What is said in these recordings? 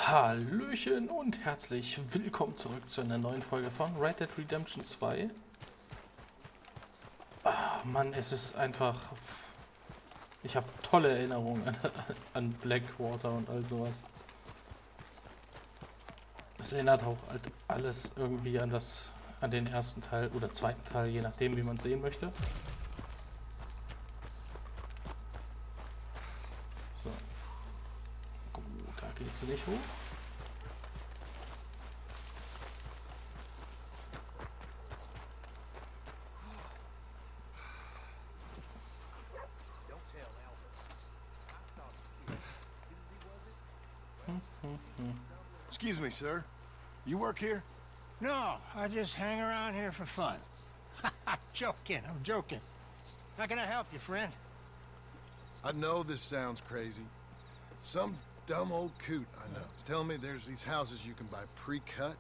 Hallöchen und herzlich willkommen zurück zu einer neuen Folge von Red Dead Redemption 2. Mann, es ist einfach... Ich habe tolle Erinnerungen an Blackwater und all sowas. Es erinnert auch alles irgendwie an den ersten Teil oder zweiten Teil, je nachdem wie man sehen möchte. So. Gut, da geht's nicht hoch. Excuse me, sir. You work here? No, I just hang around here for fun. I'm joking. How can I help you, friend? I know this sounds crazy. Some dumb old coot I know is telling me there's these houses you can buy pre-cut.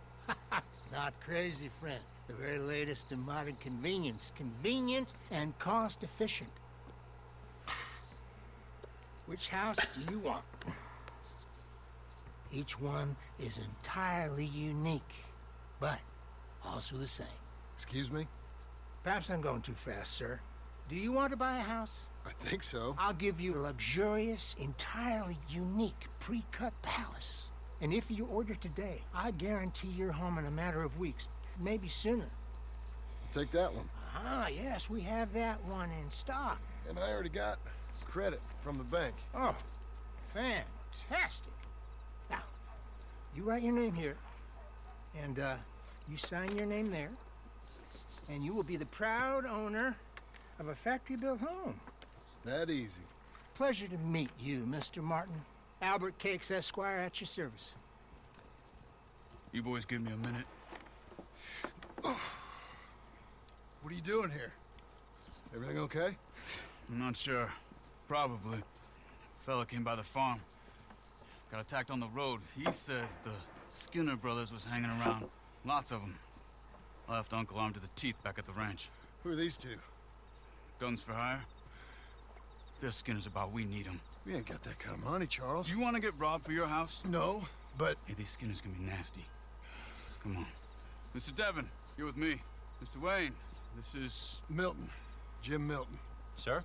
Not crazy, friend. The very latest in modern convenience. Convenient and cost-efficient. Which house do you want? Each one is entirely unique, but also the same. Excuse me? Perhaps I'm going too fast, sir. Do you want to buy a house? I think so. I'll give you a luxurious, entirely unique pre-cut palace. And if you order today, I guarantee you're home in a matter of weeks, maybe sooner. Take that one. Ah, yes, we have that one in stock. And I already got credit from the bank. Oh, fantastic. Now, you write your name here, and you sign your name there, and you will be the proud owner of a factory-built home. It's that easy. Pleasure to meet you, Mr. Martin. Albert Cakes, Esquire, at your service. You boys give me a minute. What are you doing here? Everything okay? I'm not sure. Probably. Fella came by the farm. Got attacked on the road. He said the Skinner brothers was hanging around. Lots of them. Left Uncle armed to the teeth back at the ranch. Who are these two? Guns for hire? If they're Skinner's about, we need them. We ain't got that kind of money, Charles. You want to get robbed for your house? No, but... Hey, these Skinners can be nasty. Come on. Mr. Devon, you're with me. Mr. Wayne, this is... Milton. Jim Milton. Sir,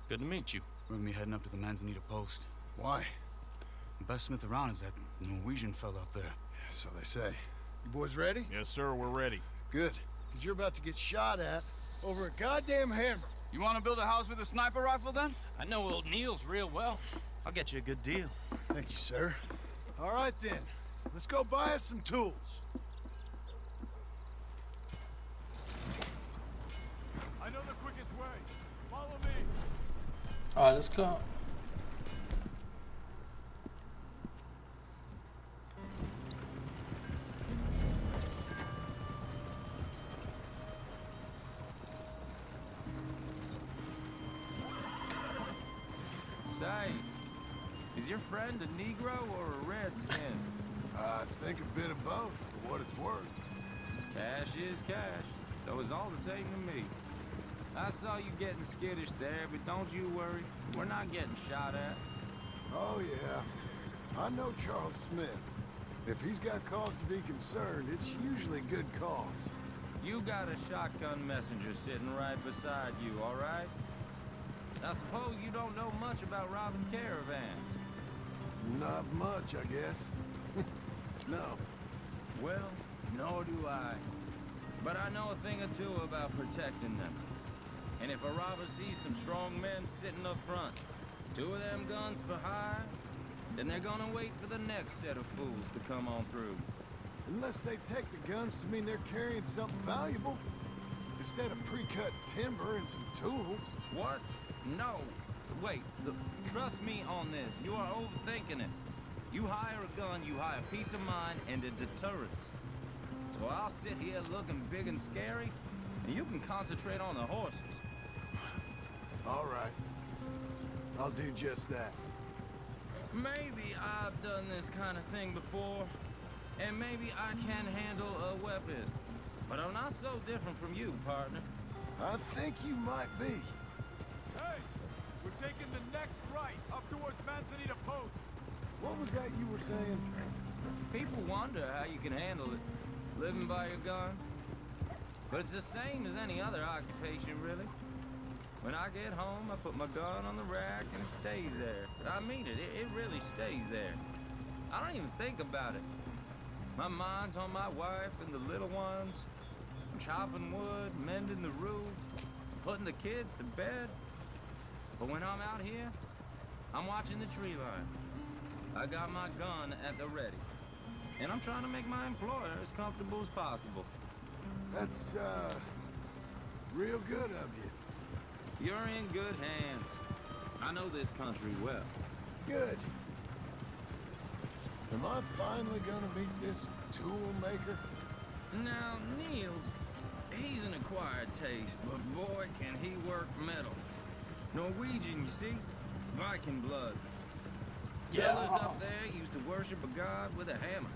good to meet you. We're gonna be heading up to the Manzanita post. Why? The best smith around is that Norwegian fella up there. So they say. You boys ready? Yes, sir, we're ready. Good. Because you're about to get shot at over a goddamn hammer. You want to build a house with a sniper rifle, then? I know old Neil's real well. I'll get you a good deal. Thank you, sir. All right, then. Let's go buy us some tools. I know the quickest way. Follow me. Alles klar. Say, is your friend a Negro or a Redskin? I think a bit of both, for what it's worth. Cash is cash, though it's all the same to me. I saw you getting skittish there, but don't you worry. We're not getting shot at. Oh, yeah. I know Charles Smith. If he's got cause to be concerned, it's usually good cause. You got a shotgun messenger sitting right beside you, all right? I suppose you don't know much about robbing caravans. Not much, I guess. No. Well, nor do I. But I know a thing or two about protecting them. And if a robber sees some strong men sitting up front, 2 of them guns for hire, then they're gonna wait for the next set of fools to come on through. Unless they take the guns to mean they're carrying something valuable. Instead of pre-cut timber and some tools. What? No. Wait, look, trust me on this. You are overthinking it. You hire a gun, you hire peace of mind and a deterrence. So I'll sit here looking big and scary, and you can concentrate on the horses. All right. I'll do just that. Maybe I've done this kind of thing before, and maybe I can handle a weapon. But I'm not so different from you, partner. I think you might be. Hey! We're taking the next right, up towards Manzanita Post. What was that you were saying? People wonder how you can handle it, living by your gun. But it's the same as any other occupation, really. When I get home, I put my gun on the rack and it stays there. I mean it, it really stays there. I don't even think about it. My mind's on my wife and the little ones. I'm chopping wood, mending the roof, putting the kids to bed. But when I'm out here, I'm watching the tree line. I got my gun at the ready. And I'm trying to make my employer as comfortable as possible. That's, real good of you. You're in good hands. I know this country well. Good. Am I finally gonna meet this tool maker? Now, Niels, he's an acquired taste, but boy, can he work metal. Norwegian, you see? Viking blood. Fellas up there used to worship a god with a hammer.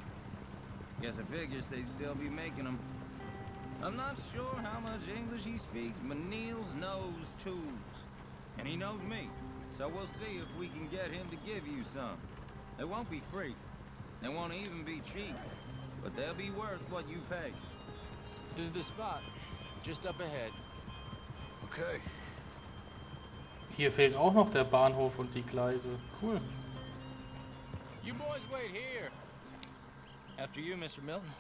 Guess I figures they'd still be making them. I'm not sure how much English he speaks, but Niels knows tools. And he knows me, so we'll see if we can get him to give you some. They won't be free. They won't even be cheap. But they'll be worth what you pay. This is the spot. Just up ahead. Okay. Hier fehlt auch noch der Bahnhof und die Gleise. Cool. You boys wait here. After you, Mr. Milton.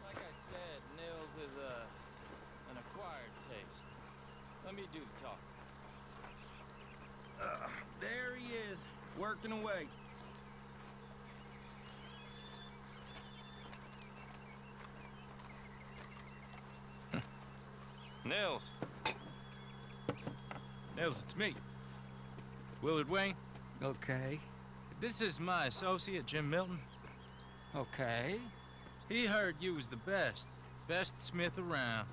Like I said, Nils is an acquired taste. Let me do the talking. There he is, working away. Nils. Nils, it's me. Willard Wayne. Okay. This is my associate, Jim Milton. Okay. He heard you was the best. Best smith around.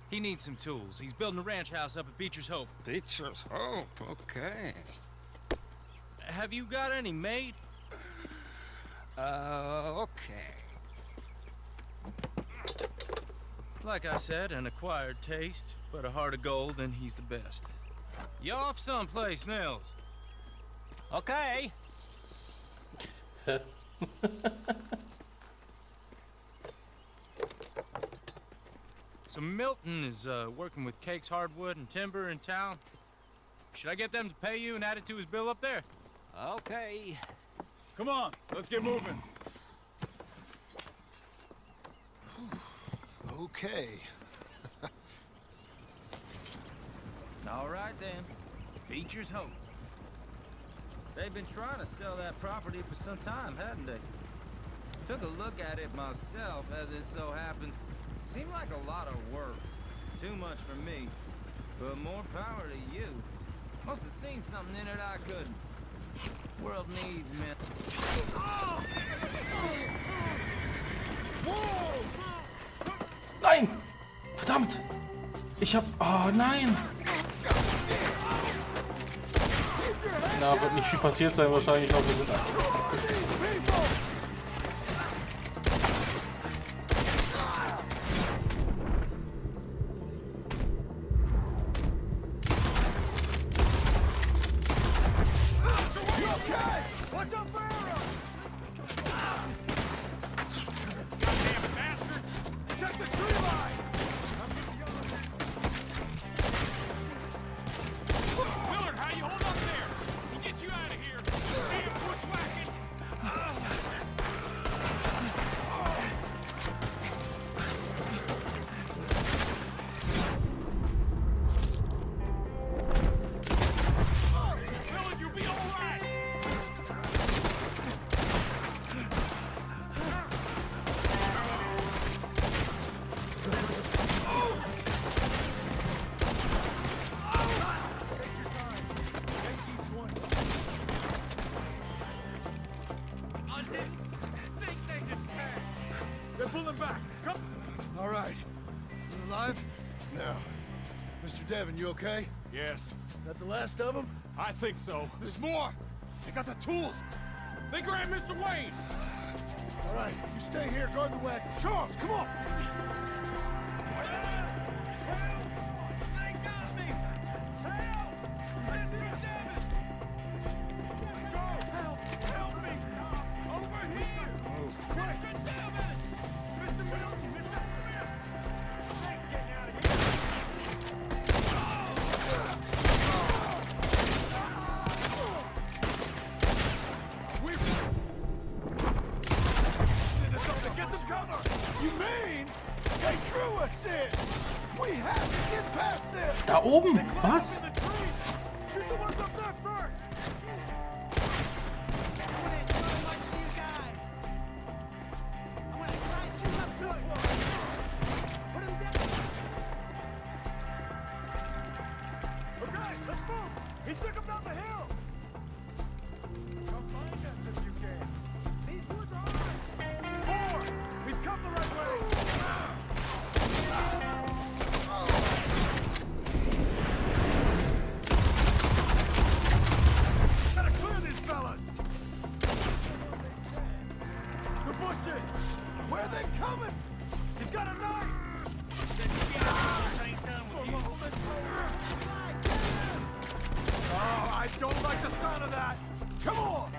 He needs some tools. He's building a ranch house up at Beecher's Hope. Beecher's Hope, okay. Have you got any made? Okay. Like I said, an acquired taste, but a heart of gold, and he's the best. You off someplace, Nils? Okay. So Milton is working with Cake's Hardwood and Timber in town. Should I get them to pay you and add it to his bill up there? Okay. Come on, let's get moving. Okay. All right then, Beecher's Hope. They've been trying to sell that property for some time, hadn't they? Took a look at it myself, as it so happens. Seemed like a lot of work. Too much for me. But more power to you. Must have seen something in it I couldn't. World needs men. Nein! Verdammt! Ich hab... Oh nein! Na, wird nicht viel passiert sein wahrscheinlich, aber wir sind abgeschlossen. Willard, how you hold up there? He gets you out of here. Damn bushwhacking. Willard, you'll be all right. They're pulling back. Come. All right. You alive? Now, Mr. Devon, you okay? Yes, That the last of them? I think so. There's more! They got the tools! They grabbed Mr. Wayne. All right, you stay here, guard the wagon. Charles, come on! They got me! Help! Mr. Devin! Let's go! Help! Help me! Over here! Mr. Devin! Mr. Milton! Mr. Smith! Hey, getting out of here! Get some cover! You mean they drew us in? We have to get past them! Da oben, was? The trees! Shoot the ones up there first! Okay, let's move! He took him down the hill! Come find us if you can. These woods are ours! More! We've come the right way! Gotta clear these fellas! The bushes! Where are they coming? He's got a knife! Oh, I don't like the sound of that! Come on!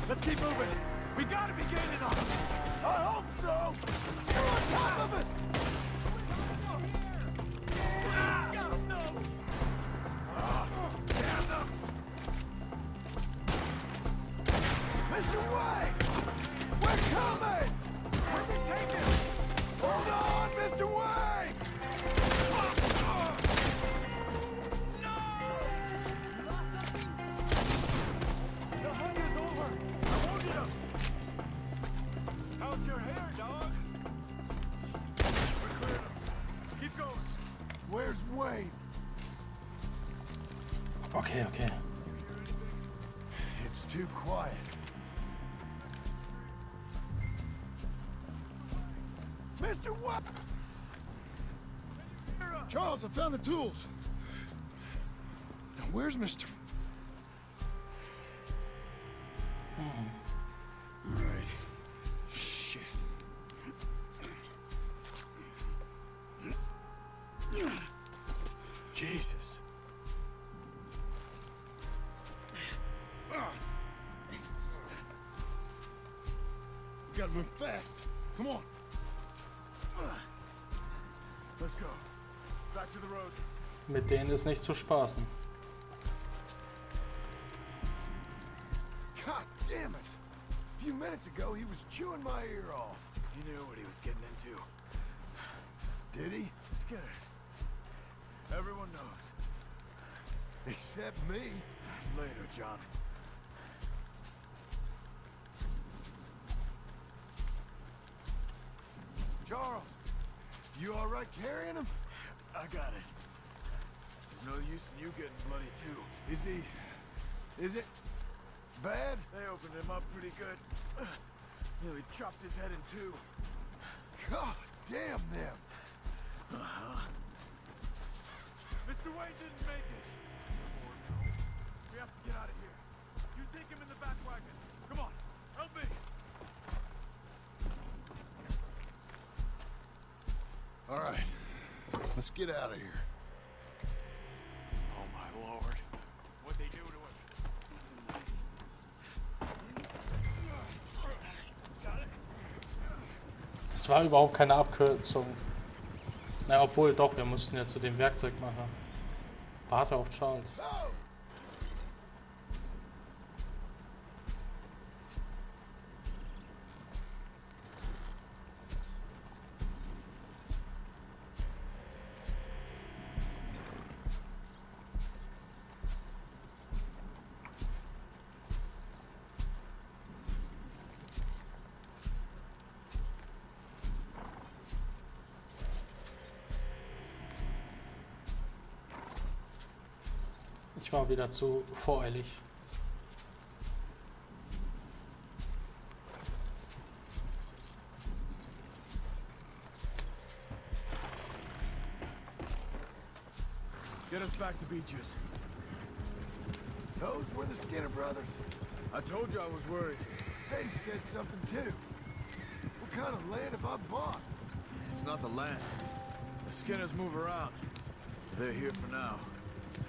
Let's keep moving! We gotta be gaining on them! I hope so! You're on top of us! Damn them! Mr. White! We're coming! Where'd they take him? Hold on, Mr. White! The hunt is over! I wounded him! How's your hair, dog? We're clearing him. Keep going. Where's Wade? Okay, okay. It's too quiet. Mr. White! Charles, I found the tools. Now, where's Mr. Right. Shit. Jesus. We gotta move fast. Come on. Let's go. Back to the road. Mit denen ist nicht zu spaßen. God damn it! A few minutes ago, he was chewing my ear off. He knew what he was getting into. Did he? Scared. Everyone knows. Except me. Later, John. Charles, you all right carrying him? I got it. There's no use in you getting bloody too. Is it bad? They opened him up pretty good. Nearly chopped his head in two. God damn them. Mr. Wayne didn't make it. We have to get out of here. You take him in the back wagon. Come on, help me. All right, let's get out of here. Oh my lord. What'd they do to him? Got it. Das war überhaupt keine Abkürzung. Na, obwohl doch, wir mussten ja zu dem Werkzeugmacher. Warte auf Charles. Oh! Ich war wieder zu voreilig. Get us back to Beaches. Those were the Skinner brothers. I told you I was worried. Sadie said something too. What kind of land have I bought? It's not the land. The Skinners move around. They're here for now.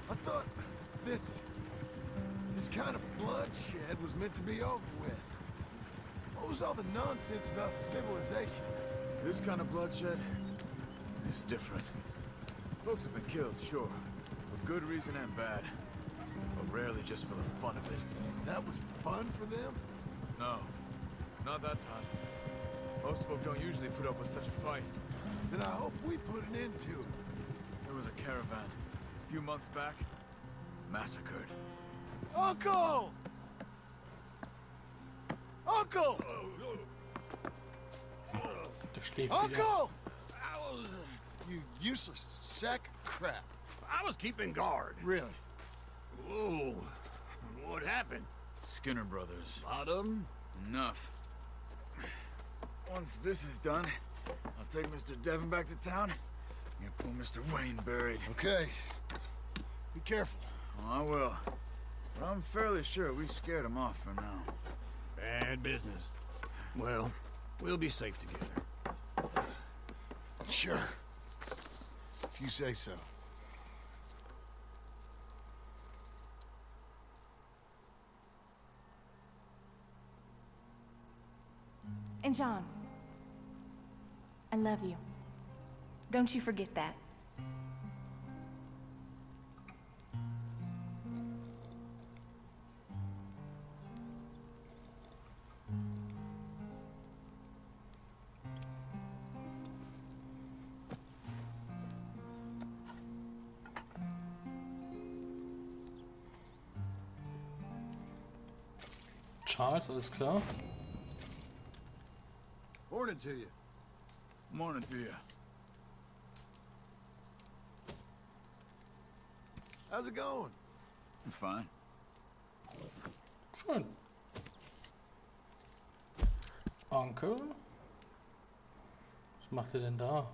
I thought this kind of bloodshed was meant to be over with. What was all the nonsense about civilization? This kind of bloodshed is different. Folks have been killed, sure. For good reason and bad. But rarely just for the fun of it. That was fun for them? No, not that time. Most folk don't usually put up with such a fight. Then I hope we put an end to it. There was a caravan, a few months back, massacred. Uncle! Uncle! Der schläft wieder. Uncle! I was, You useless sack of crap. I was keeping guard. Really? Whoa. What happened? Skinner brothers. Lot of them? Enough. Once this is done, I'll take Mr. Devon back to town and get poor Mr. Wayne buried. Okay. Be careful. Oh, I will. But I'm fairly sure we scared him off for now. Bad business. Well, we'll be safe together. Sure. If you say so. And John, I love you. Don't you forget that. Charles, alles klar? Morning to you. Morning to you. How's it going? I'm fine. Schön. Onkel? Was macht ihr denn da?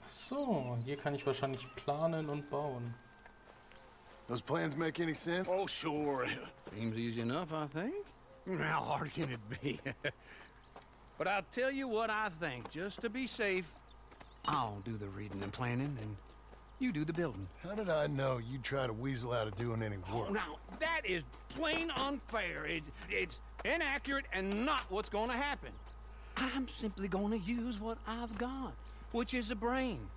So, hier kann ich wahrscheinlich planen und bauen. Those plans make any sense? Oh, sure. Seems easy enough, I think. How hard can it be? But I'll tell you what I think. Just to be safe, I'll do the reading and planning, and you do the building. How did I know you'd try to weasel out of doing any work? Oh, now, that is plain unfair. It's inaccurate and not what's going to happen. I'm simply going to use what I've got, which is a brain.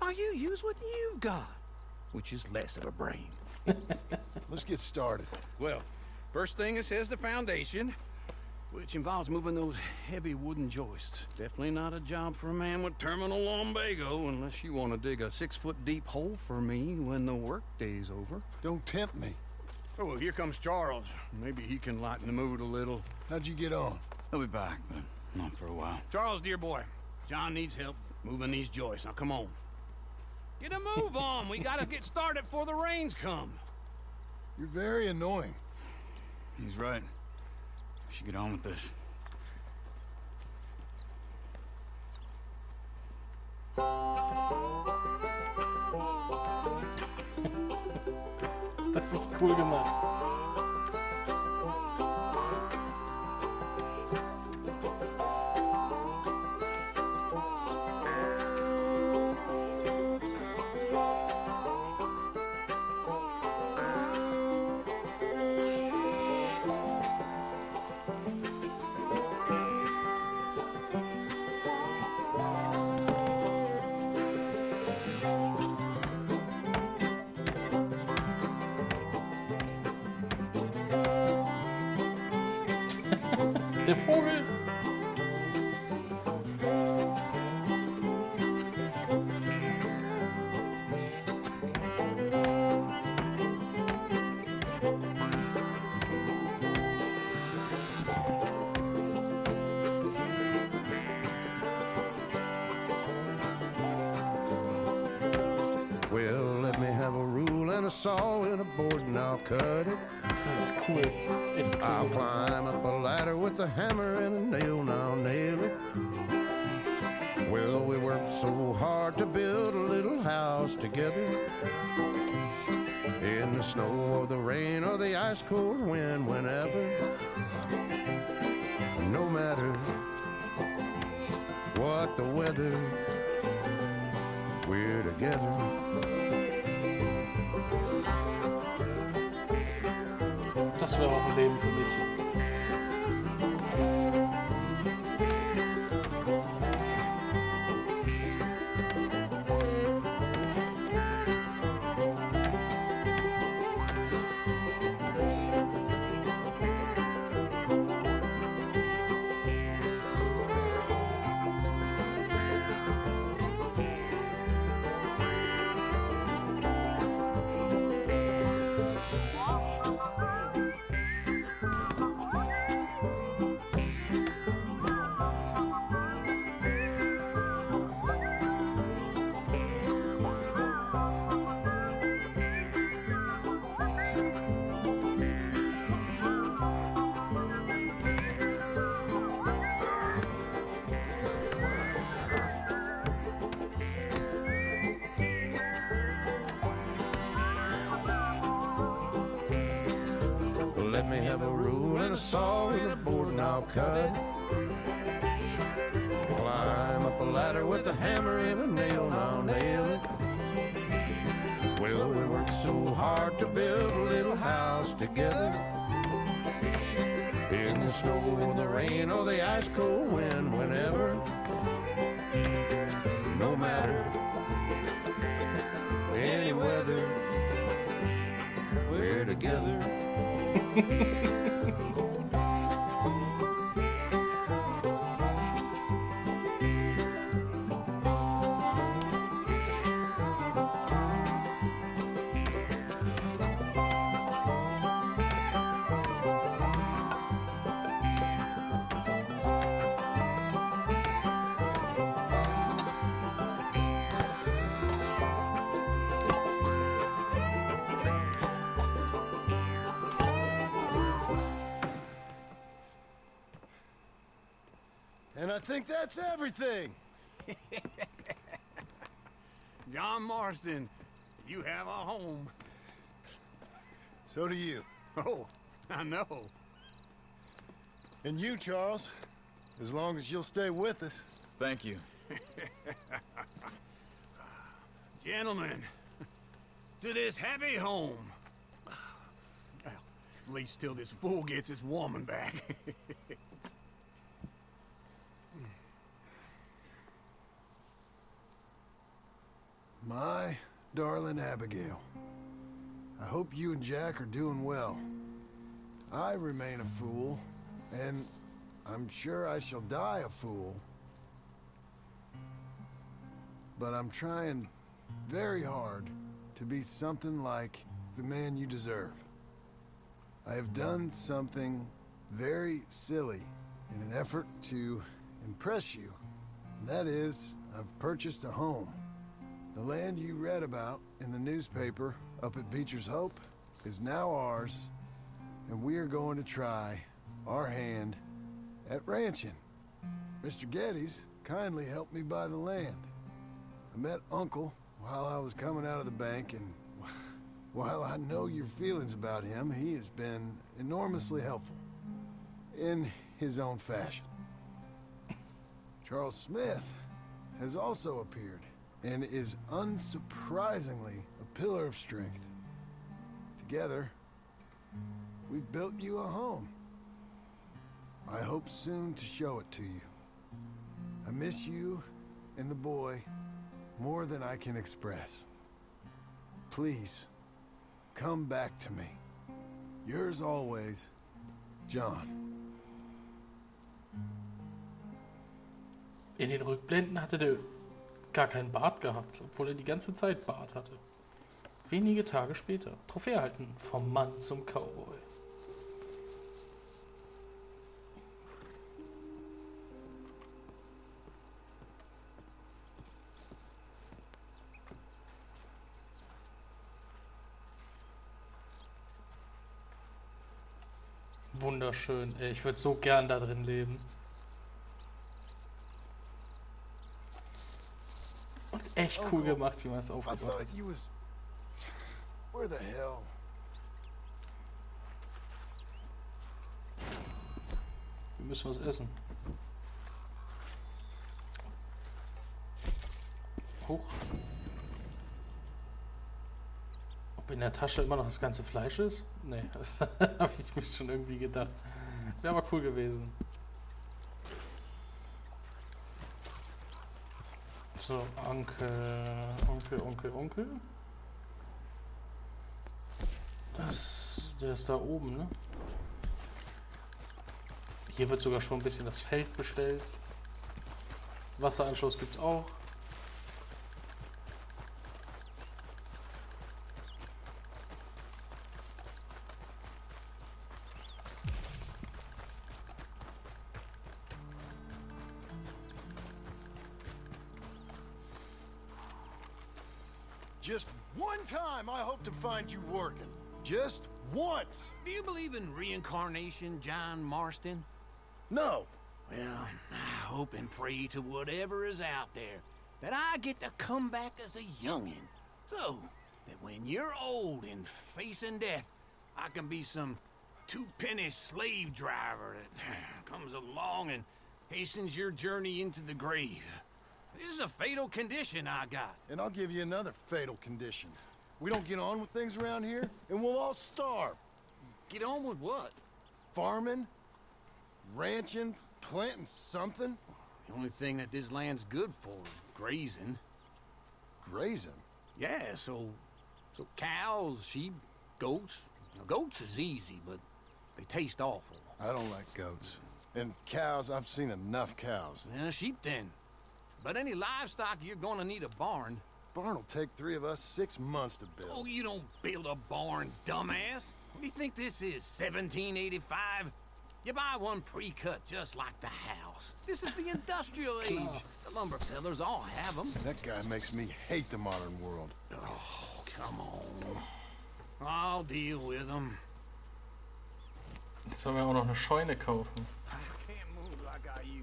While you use what you've got, which is less of a brain. Let's get started. Well, first thing it says the foundation, which involves moving those heavy wooden joists. Definitely not a job for a man with terminal lumbago, unless you want to dig a 6-foot deep hole for me when the workday's over. Don't tempt me. Oh, here comes Charles. Maybe he can lighten the mood a little. How'd you get on? He'll be back, but not for a while. Charles, dear boy, John needs help moving these joists. Now, come on. Get a move on. We gotta get started before the rains come. You're very annoying. He's right. We should get on with this. Das ist cool gemacht. Der Vogel! Well, let me have a rule and a saw in a board and I'll cut it. Das ist cool. Echt I'll cool. climb up a ladder with a hammer and a nail and I'll nail it. Well, we worked so hard to build a little house together. In the snow or the rain or the ice cold wind, whenever. No matter what the weather, we're together. Das wäre auch ein Leben für mich. Let me have a rule and a saw and a board and I'll cut it. Climb up a ladder with a hammer and a nail and I'll nail it. Well, we worked so hard to build a little house together. In the snow or the rain or the ice cold wind, whenever. No matter any weather, we're together. And I think that's everything. John Marston, you have a home. So do you. Oh, I know. And you, Charles, as long as you'll stay with us. Thank you. Gentlemen, to this happy home. Well, at least till this fool gets his woman back. My darling Abigail, I hope you and Jack are doing well. I remain a fool, and I'm sure I shall die a fool. But I'm trying very hard to be something like the man you deserve. I have done something very silly in an effort to impress you, and that is, I've purchased a home. The land you read about in the newspaper up at Beecher's Hope is now ours, and we are going to try our hand at ranching. Mr. Geddes kindly helped me buy the land. I met Uncle while I was coming out of the bank, and while I know your feelings about him, he has been enormously helpful in his own fashion. Charles Smith has also appeared and is unsurprisingly a pillar of strength. Together, we've built you a home. I hope soon to show it to you. I miss you and the boy more than I can express. Please, come back to me. Yours always, John. In den Rückblenden hatte der gar keinen Bart gehabt, obwohl er die ganze Zeit Bart hatte. Wenige Tage später. Trophäe erhalten. Vom Mann zum Cowboy. wunderschön. Ey, ich würde so gern da drin leben. Und echt cool gemacht, wie man es I aufgebaut thought hat. you was... Where the hell? Wir müssen was essen. Hoch. Ob in der Tasche immer noch das ganze Fleisch ist? Nee, das habe ich mir schon irgendwie gedacht. Wäre aber cool gewesen. So, Onkel. Der ist da oben, ne? Hier wird sogar schon ein bisschen das Feld bestellt. Wasseranschluss gibt's auch. Just one time I hope to find you working. Just once. Do you believe in reincarnation, John Marston? No. Well, I hope and pray to whatever is out there that I get to come back as a youngin'. So that when you're old and facing death, I can be some two-penny slave driver that comes along and hastens your journey into the grave. This is a fatal condition I got. And I'll give you another fatal condition. We don't get on with things around here, and we'll all starve. Get on with what? Farming, ranching, planting something. The only thing that this land's good for is grazing. Grazing? Yeah, so cows, sheep, goats. Now, goats is easy, but they taste awful. I don't like goats. And cows, I've seen enough cows. Yeah, sheep then. But any livestock, you're gonna need a barn. Barn will take 3 of us 6 months to build. Oh, you don't build a barn, dumbass. What do you think this is, 1785? You buy one pre-cut just like the house. This is the industrial age. The lumber fellers all have them. That guy makes me hate the modern world. Oh, come on. I'll deal with them. Jetzt sollen wir auch noch eine Scheune kaufen.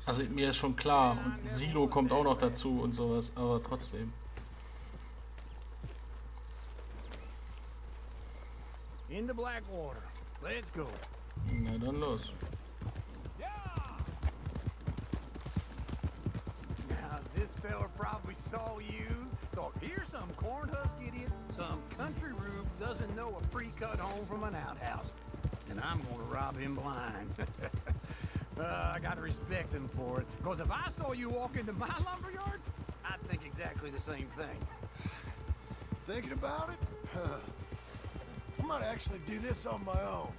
Also mir ist schon klar, und ein Silo kommt auch noch dazu und sowas, aber trotzdem. Into Blackwater. Let's go. Na dann los. Now, this fella probably saw you. Thought, here's some cornhusk idiot. Some country rube doesn't know a pre-cut home from an outhouse. And I'm gonna rob him blind. I gotta respect him for it. Because if I saw you walk into my lumberyard, I'd think exactly the same thing. Thinking about it? I might actually do this on my own.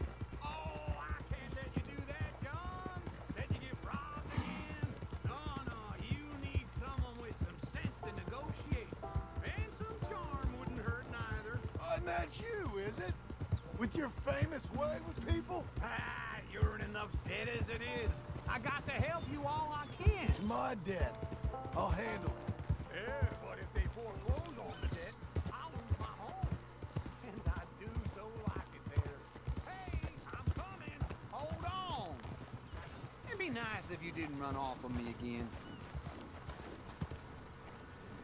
Oh, I can't let you do that, John. Let you get robbed again. No, you need someone with some sense to negotiate. And some charm wouldn't hurt neither. And that's you, is it? With your famous way with people? Ah, you're in enough debt as it is. I got to help you all I can. It's my debt. I'll handle it. Yeah, but if they foreclose on the debt, I'll lose my home. And I do so like it there. Hey, I'm coming. Hold on. It'd be nice if you didn't run off on me again.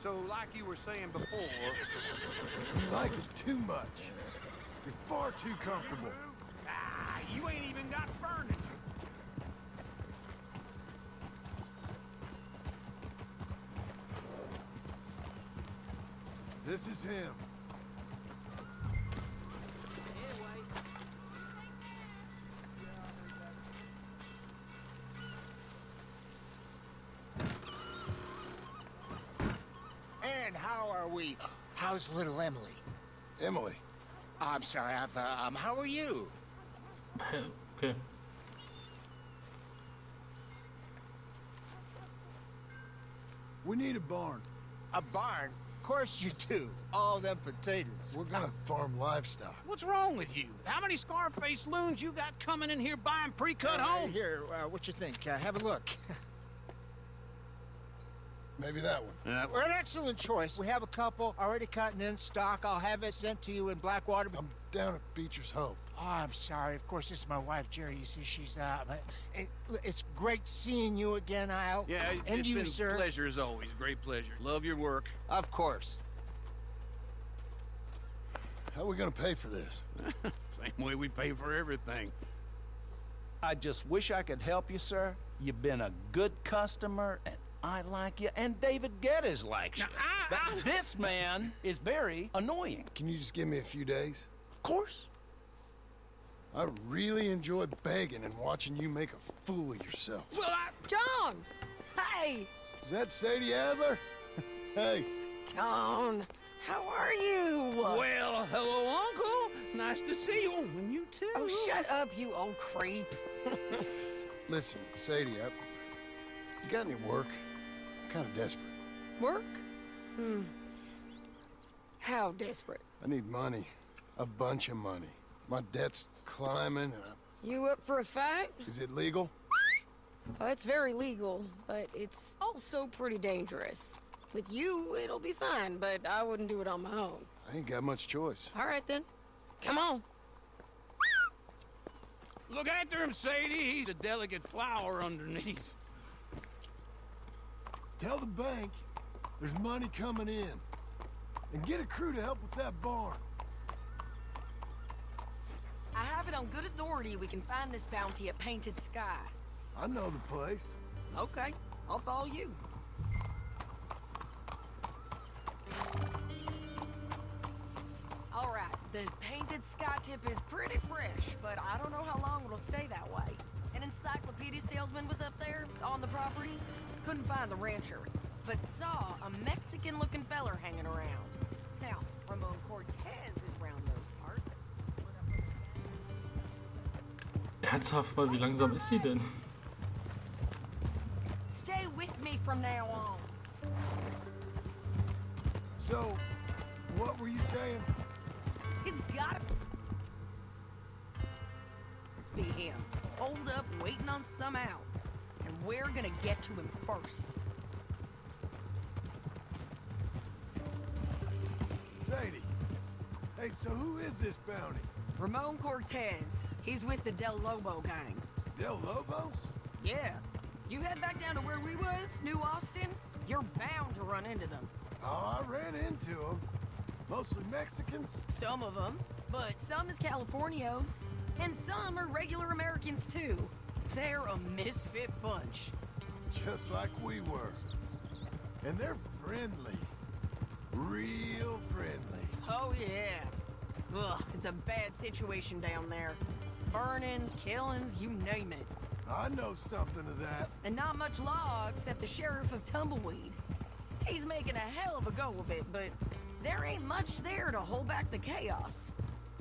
So, like you were saying before... You like it too much. You're far too comfortable. Ah, you ain't even got furniture. This is him. And how are we? How's little Emily? Emily. I'm sorry, how are you? Okay. We need a barn. A barn? Of course you do. All them potatoes. We're gonna farm livestock. What's wrong with you? How many Scarface loons you got coming in here buying pre-cut homes? Here, what you think? Have a look. Maybe that one. We're an excellent choice. We have a couple already cutting in stock. I'll have it sent to you in Blackwater. I'm down at Beecher's Hope. Oh, I'm sorry. Of course, this is my wife, Jerry. You see, she's it's great seeing you again, Al. Yeah, and it's you, been sir. pleasure as always. Great pleasure. Love your work. Of course. How are we gonna pay for this? Same way we pay for everything. I just wish I could help you, sir. You've been a good customer, and I like you, and David Geddes likes you. But this man is very annoying. Can you just give me a few days? Of course. I really enjoy begging and watching you make a fool of yourself. Well, John! Hey! Is that Sadie Adler? Hey. John, how are you? well, hello, Uncle. Nice to see you. Oh, and you too. Oh, shut up, you old creep. Listen, Sadie, you got any work? I'm kind of desperate. Work? How desperate? I need money. A bunch of money. My debt's climbing and You up for a fight? Is it legal? Well, it's very legal, but it's also pretty dangerous. With you, it'll be fine, but I wouldn't do it on my own. I ain't got much choice. All right, then. Come on. Look after him, Sadie. He's a delicate flower underneath. Tell the bank there's money coming in. And get a crew to help with that barn. I have it on good authority we can find this bounty at Painted Sky. I know the place. Okay, I'll follow you. All right, the Painted Sky tip is pretty fresh, but I don't know how long it'll stay that way. An encyclopedia salesman was up there on the property. Couldn't find the rancher, but saw a Mexican-looking feller hanging around. Now, Ramon Cortez is around those parts. Ernsthaft mal, wie langsam ist sie denn? Stay with me from now on. So, what were you saying? It's gotta be him. Hold up, waiting on some out. And we're gonna get to him first. Sadie. Hey, so who is this bounty? Ramon Cortez. He's with the Del Lobo gang. Del Lobos? Yeah. You head back down to where we was, New Austin, you're bound to run into them. Oh, I ran into them. Mostly Mexicans. Some of them, but some is Californios. And some are regular Americans, too. They're a misfit bunch. Just like we were. And they're friendly. Real friendly. Oh, yeah. Ugh, it's a bad situation down there. Burnings, killings, you name it. I know something of that. And not much law except the sheriff of Tumbleweed. He's making a hell of a go of it, but there ain't much there to hold back the chaos.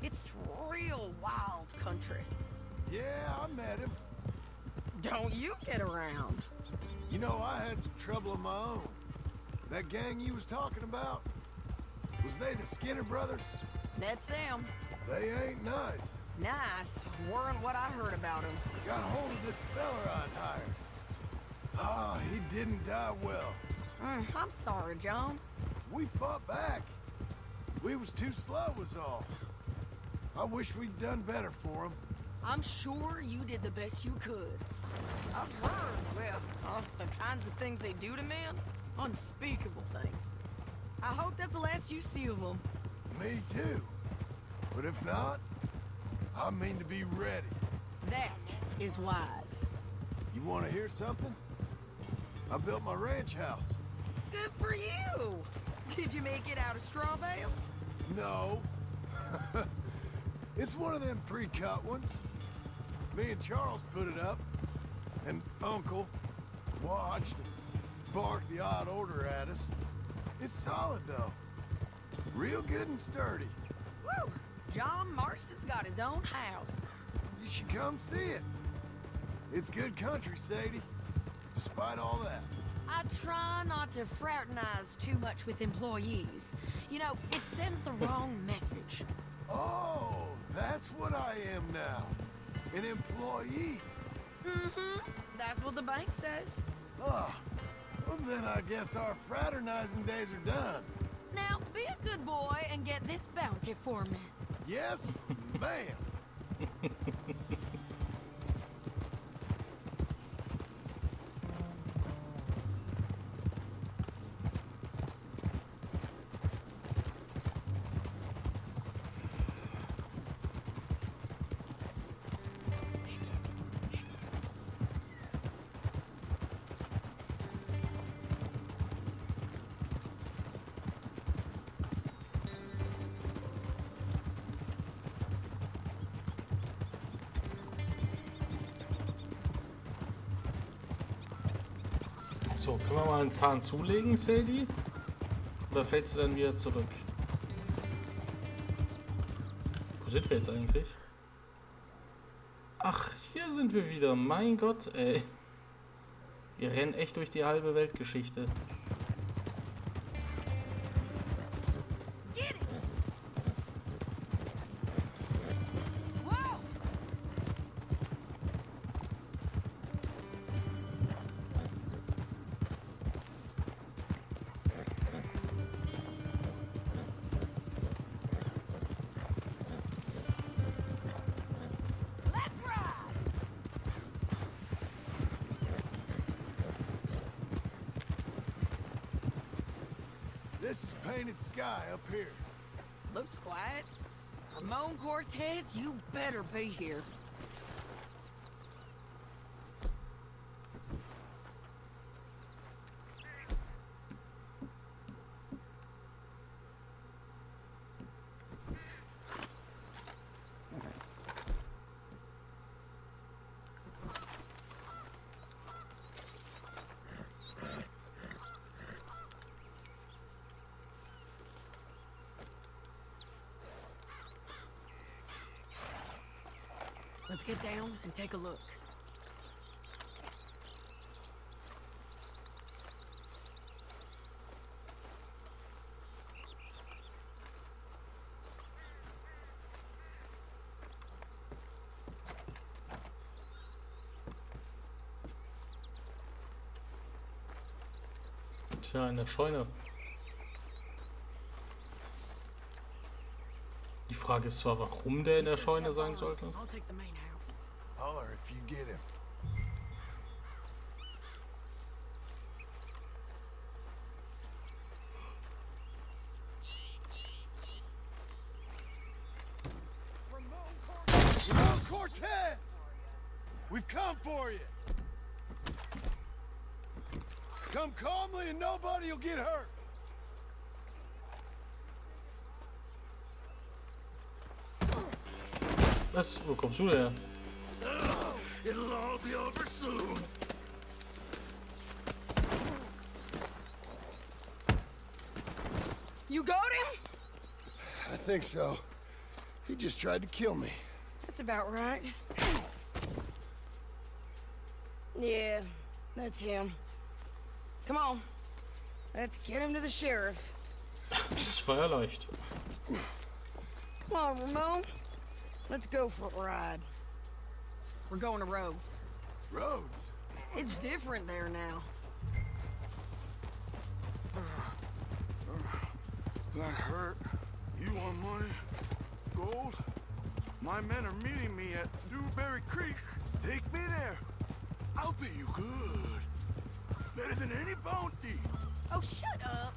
It's real wild country. Yeah, I met him. Don't you get around. You know, I had some trouble of my own. That gang you was talking about, was they the Skinner brothers? That's them. They ain't nice. Nice weren't what I heard about them. Got hold of this feller I'd hired. Ah, he didn't die well. I'm sorry, John. We fought back. We was too slow was all. I wish we'd done better for him. I'm sure you did the best you could. I've heard, well, the kinds of things they do to men. Unspeakable things. I hope that's the last you see of them. Me too. But if not, I mean to be ready. That is wise. You want to hear something? I built my ranch house. Good for you. Did you make it out of straw bales? No. It's one of them pre-cut ones. Me and Charles put it up, and Uncle watched and barked the odd order at us. It's solid, though. Real good and sturdy. Woo! John Marston's got his own house. You should come see it. It's good country, Sadie. Despite all that. I try not to fraternize too much with employees. You know, it sends the wrong message. Oh, that's what I am now. An employee. Mm-hmm. That's what the bank says. Ah, well then I guess our fraternizing days are done. Now, be a good boy and get this bounty for me. Yes, ma'am. So, können wir mal einen Zahn zulegen, Sadie? Oder fällst du dann wieder zurück? Wo sind wir jetzt eigentlich? Ach, hier sind wir wieder. Mein Gott, ey. Wir rennen echt durch die halbe Weltgeschichte. This is painted sky up here. Looks quiet. Ramon Cortez, you better be here. Let's get down and take a look. Tja, in der Scheune. Die Frage ist zwar, warum der in der Scheune sein sollte. I'll take the main house. Holler if you get him. Ramon Cortez! We've come for you! Come calmly and nobody will get hurt! Was? Wo kommst du her? It'll all be over soon. You got him? I think so. He just tried to kill me. That's about right. Yeah, that's him. Come on. Let's get him to the sheriff. Das Feuerleucht. Come on, Ramon. Let's go for a ride. We're going to Rhodes. Rhodes? It's different there now. That hurt. You want money? Gold? My men are meeting me at Dewberry Creek. Take me there. I'll pay you good. Better than any bounty. Oh, shut up.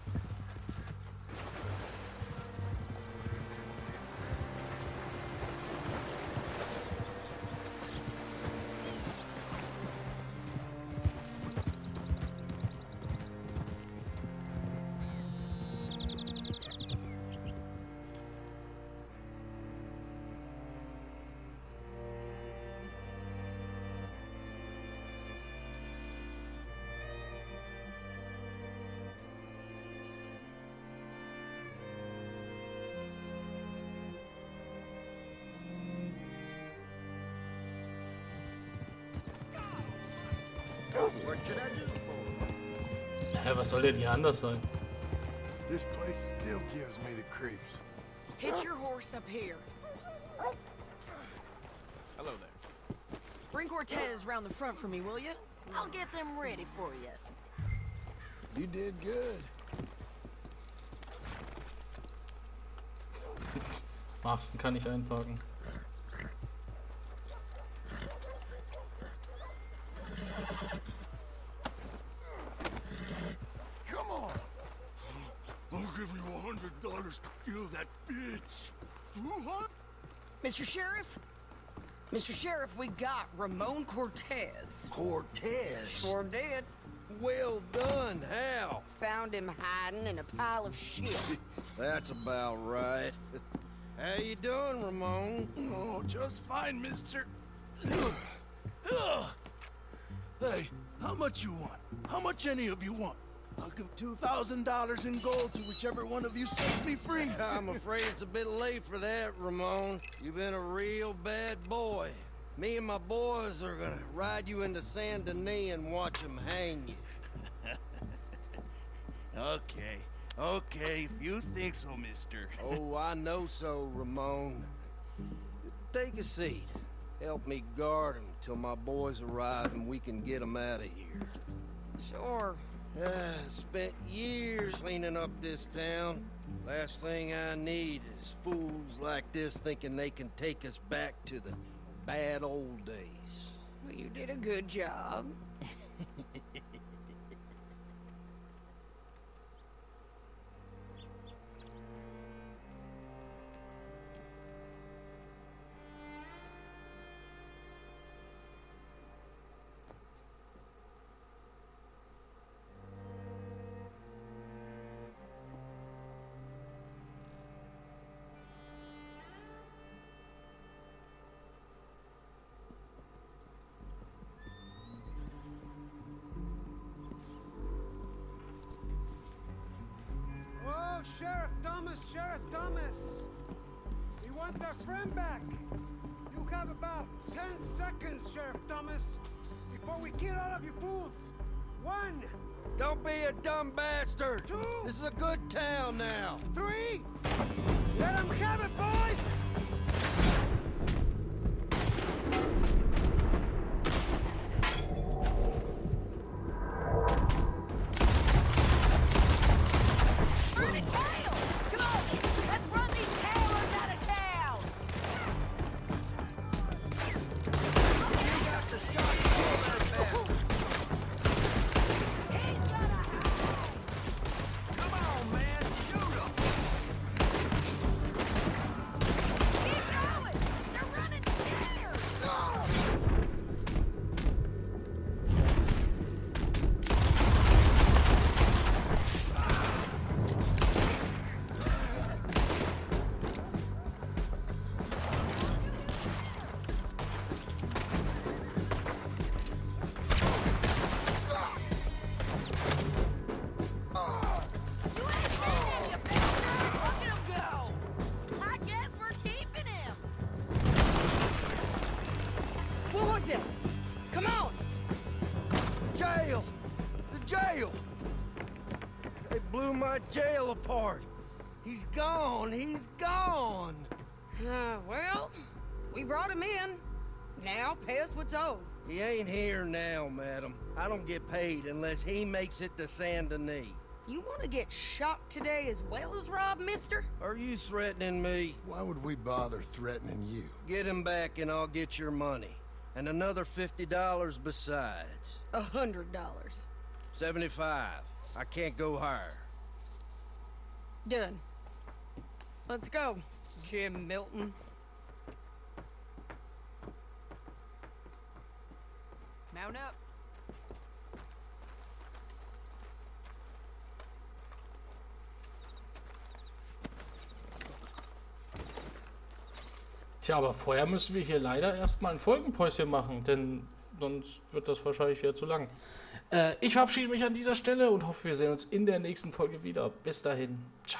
What can I do for you? Hä, was soll denn hier anders sein? This place still gives me the creeps. Hitch your horse up here. Hello there. Bring Cortez round the front for me, will you? I'll get them ready for you. You did good. Marston kann ich einparken. Come on! I'll give you $100 to kill that bitch. 200? Mr. Sheriff? Mr. Sheriff, we got Ramon Cortez. Cortez? Sure did. Well done, Hal. Found him hiding in a pile of shit. That's about right. How you doing, Ramon? Oh, just fine, mister. Hey, how much you want? How much any of you want? I'll give $2,000 in gold to whichever one of you sets me free. I'm afraid it's a bit late for that, Ramon. You've been a real bad boy. Me and my boys are gonna ride you into Saint Denis and watch them hang you. Okay, if you think so, mister. Oh, I know so, Ramon. Take a seat. Help me guard him till my boys arrive and we can get them out of here. Sure. Spent years cleaning up this town. Last thing I need is fools like this thinking they can take us back to the bad old days. Well, you did a good job. Oh, Sheriff Thomas! We want our friend back! You have about 10 seconds, Sheriff Thomas, before we kill all of you fools! 1! Don't be a dumb bastard! 2! This is a good town now! 3! Let them have it, boys! Run it, tail! Come on, let's run these cowards out of town! You got the shot to kill that bastard! He's gonna hide! Come on, man! Shoot him! Keep going! They're running scared! You ain't dead, you bastard! Look at him go! I guess we're keeping him! What was it? Come on! Jail! The jail! They blew my jail apart! He's gone! He's gone! Well, we brought him in. Now pay us what's owed. He ain't here now, madam. I don't get paid unless he makes it to Saint Denis. You want to get shot today as well as rob, mister? Are you threatening me? Why would we bother threatening you? Get him back and I'll get your money. And another $50 besides. $100. 75. I can't go higher. Done. Let's go, Jim Milton. Mount up. Tja, aber vorher müssen wir hier leider erstmal ein Folgenpäuschen machen, denn sonst wird das wahrscheinlich wieder zu lang. Ich verabschiede mich an dieser Stelle und hoffe, wir sehen uns in der nächsten Folge wieder. Bis dahin. Ciao.